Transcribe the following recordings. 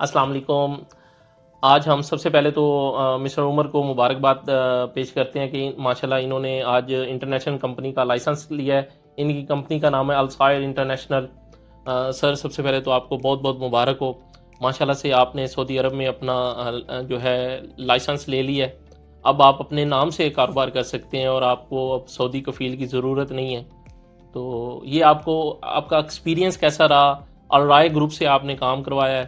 السلام علیکم۔ آج ہم سب سے پہلے تو مسٹر عمر کو مبارکباد پیش کرتے ہیں کہ ماشاءاللہ انہوں نے آج انٹرنیشنل کمپنی کا لائسنس لیا ہے۔ ان کی کمپنی کا نام ہے الصائر انٹرنیشنل۔ سر سب سے پہلے تو آپ کو بہت بہت مبارک ہو، ماشاءاللہ سے آپ نے سعودی عرب میں اپنا جو ہے لائسنس لے لیا ہے۔ اب آپ اپنے نام سے کاروبار کر سکتے ہیں اور آپ کو اب سعودی کفیل کی ضرورت نہیں ہے۔ تو یہ آپ کا ایکسپیرینس کیسا رہا؟ الرائے گروپ سے آپ نے کام کروایا ہے،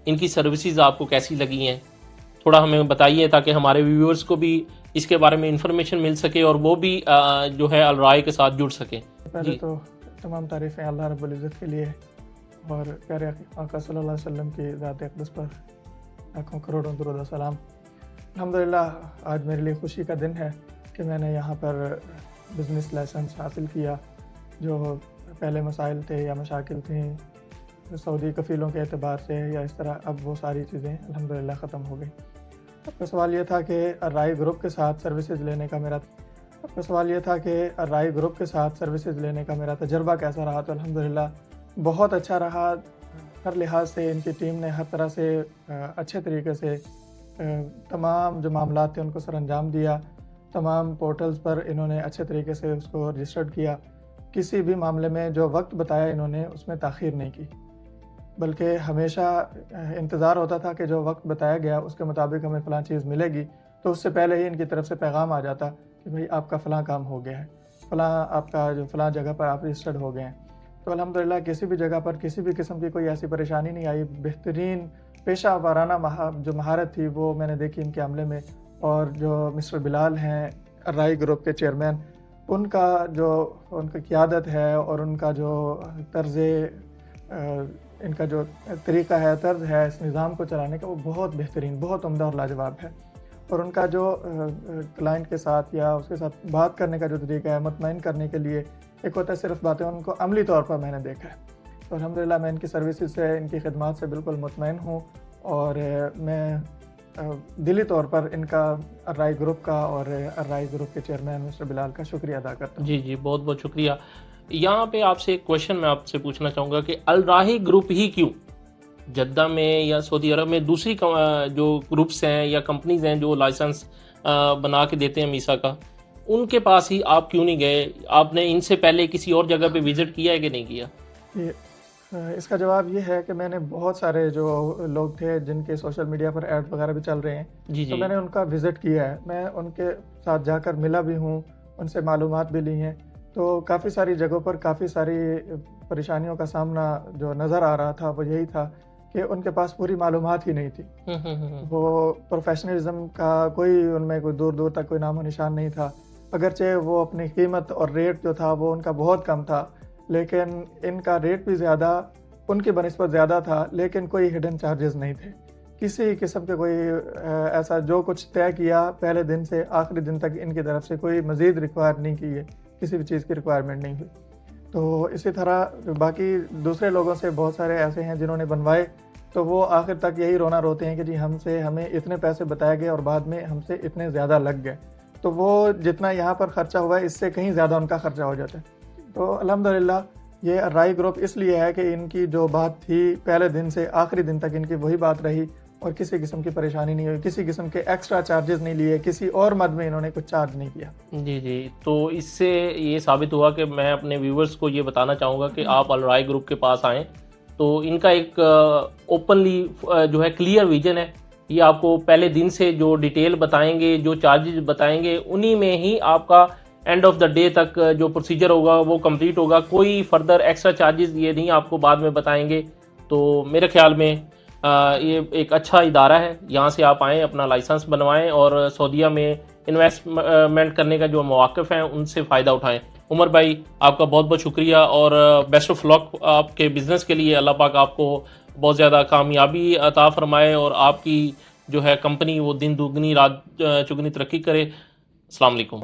ان کی سروسز آپ کو کیسی لگی ہیں؟ تھوڑا ہمیں بتائیے تاکہ ہمارے ویورز کو بھی اس کے بارے میں انفارمیشن مل سکے اور وہ بھی جو ہے الرائے کے ساتھ جڑ سکیں۔ پہلے تو تمام تعریفیں اللہ رب العزت کے لیے اور پیارے آقا صلی اللہ علیہ وسلم کی ذات اقدس پر لاکھوں کروڑوں درود و سلام۔ الحمدللہ آج میرے لیے خوشی کا دن ہے کہ میں نے یہاں پر بزنس لائسنس حاصل کیا۔ جو پہلے مسائل تھے یا مشاکل تھیں سعودی کفیلوں کے اعتبار سے یا اس طرح، اب وہ ساری چیزیں الحمدللہ ختم ہو گئی۔ اب کا سوال یہ تھا کہ الرائے گروپ کے ساتھ سروسز لینے کا میرا تجربہ کیسا رہا، تو الحمدللہ بہت اچھا رہا۔ ہر لحاظ سے ان کی ٹیم نے ہر طرح سے اچھے طریقے سے تمام جو معاملات تھے ان کو سر انجام دیا۔ تمام پورٹلز پر انہوں نے اچھے طریقے سے اس کو رجسٹرڈ کیا۔ کسی بھی معاملے میں جو وقت بتایا انہوں نے اس میں تاخیر نہیں کی، بلکہ ہمیشہ انتظار ہوتا تھا کہ جو وقت بتایا گیا اس کے مطابق ہمیں فلاں چیز ملے گی، تو اس سے پہلے ہی ان کی طرف سے پیغام آ جاتا کہ بھئی آپ کا فلاں کام ہو گیا ہے، آپ کا جو فلاں جگہ پر آپ رجسٹرڈ ہو گئے ہیں۔ تو الحمدللہ کسی بھی جگہ پر کسی بھی قسم کی کوئی ایسی پریشانی نہیں آئی۔ بہترین پیشہ ورانہ جو مہارت تھی وہ میں نے دیکھی ان کے عملے میں۔ اور جو مسٹر بلال ہیں الرائے گروپ کے چیئرمین، ان کی قیادت ہے اور ان کا جو ان کا جو طریقہ ہے، طرز ہے اس نظام کو چلانے کا، وہ بہت بہترین، بہت عمدہ اور لاجواب ہے۔ اور ان کا جو کلائنٹ کے ساتھ یا اس کے ساتھ بات کرنے کا جو طریقہ ہے، مطمئن کرنے کے لیے ایک ہوتا ہے صرف باتیں، ان کو عملی طور پر میں نے دیکھا ہے۔ تو الحمدللہ میں ان کی سروسز سے، ان کی خدمات سے بالکل مطمئن ہوں، اور میں دلی طور پر ان کا الرائے گروپ کا اور الرائے گروپ کے چیئرمین مسٹر بلال کا شکریہ ادا کرتا ہوں۔ جی بہت بہت شکریہ۔ یہاں پہ آپ سے ایک کویشچن میں آپ سے پوچھنا چاہوں گا کہ الرائے گروپ ہی کیوں؟ جدہ میں یا سعودی عرب میں دوسری جو گروپس ہیں یا کمپنیز ہیں جو لائسنس بنا کے دیتے ہیں میسا کا، ان کے پاس ہی آپ کیوں نہیں گئے؟ آپ نے ان سے پہلے کسی اور جگہ پہ وزٹ کیا ہے کہ نہیں کیا؟ اس کا جواب یہ ہے کہ میں نے بہت سارے جو لوگ تھے جن کے سوشل میڈیا پر ایڈ وغیرہ بھی چل رہے ہیں، تو میں نے ان کا وزٹ کیا ہے، میں ان کے ساتھ جا کر ملا بھی ہوں، ان سے معلومات بھی لی ہیں۔ تو کافی ساری جگہوں پر کافی ساری پریشانیوں کا سامنا جو نظر آ رہا تھا وہ یہی تھا کہ ان کے پاس پوری معلومات ہی نہیں تھی۔ وہ پروفیشنلزم کا کوئی ان میں کوئی دور دور تک کوئی نام و نشان نہیں تھا، اگرچہ وہ اپنی قیمت اور ریٹ جو تھا وہ ان کا بہت کم تھا، لیکن ان کا ریٹ بھی زیادہ ان کی بنسبت زیادہ تھا، لیکن کوئی ہڈن چارجز نہیں تھے کسی قسم کے۔ کوئی ایسا جو کچھ طے کیا پہلے دن سے آخری دن تک ان کی طرف سے کوئی مزید ریکوائر نہیں کی ہے، کسی بھی چیز کی ریکوائرمنٹ نہیں ہوئی۔ تو اسی طرح باقی دوسرے لوگوں سے بہت سارے ایسے ہیں جنہوں نے بنوائے، تو وہ آخر تک یہی رونا روتے ہیں کہ جی ہمیں اتنے پیسے بتائے گئے اور بعد میں ہم سے اتنے زیادہ لگ گئے، تو وہ جتنا یہاں پر خرچہ ہوا ہے اس سے کہیں زیادہ ان کا خرچہ ہو جاتا ہے۔ تو الحمدللہ یہ الرائے گروپ اس لیے ہے کہ ان کی جو بات تھی پہلے دن سے آخری دن تک ان کی وہی بات رہی، اور کسی قسم کی پریشانی نہیں ہوئی، کسی قسم کے ایکسٹرا چارجز نہیں لیے، کسی اور مد میں انہوں نے کچھ چارج نہیں کیا۔ جی تو اس سے یہ ثابت ہوا کہ میں اپنے ویورز کو یہ بتانا چاہوں گا کہ آپ الرائے گروپ کے پاس آئیں تو ان کا ایک اوپنلی جو ہے کلیئر ویژن ہے۔ یہ آپ کو پہلے دن سے جو ڈیٹیل بتائیں گے، جو چارجز بتائیں گے، انہی میں ہی آپ کا اینڈ آف دا ڈے تک جو پروسیجر ہوگا وہ کمپلیٹ ہوگا۔ کوئی فردر ایکسٹرا چارجز یہ نہیں آپ کو بعد میں بتائیں گے۔ تو میرے خیال میں یہ ایک اچھا ادارہ ہے، یہاں سے آپ آئیں، اپنا لائسنس بنوائیں اور سعودیہ میں انویسٹمنٹ کرنے کا جو مواقف ہیں ان سے فائدہ اٹھائیں۔ عمر بھائی آپ کا بہت بہت شکریہ اور بیسٹ آف لک آپ کے بزنس کے لیے۔ اللہ پاک آپ کو بہت زیادہ کامیابی عطا فرمائے اور آپ کی جو ہے کمپنی وہ دن دوگنی رات چگنی ترقی کرے۔ السلام علیکم۔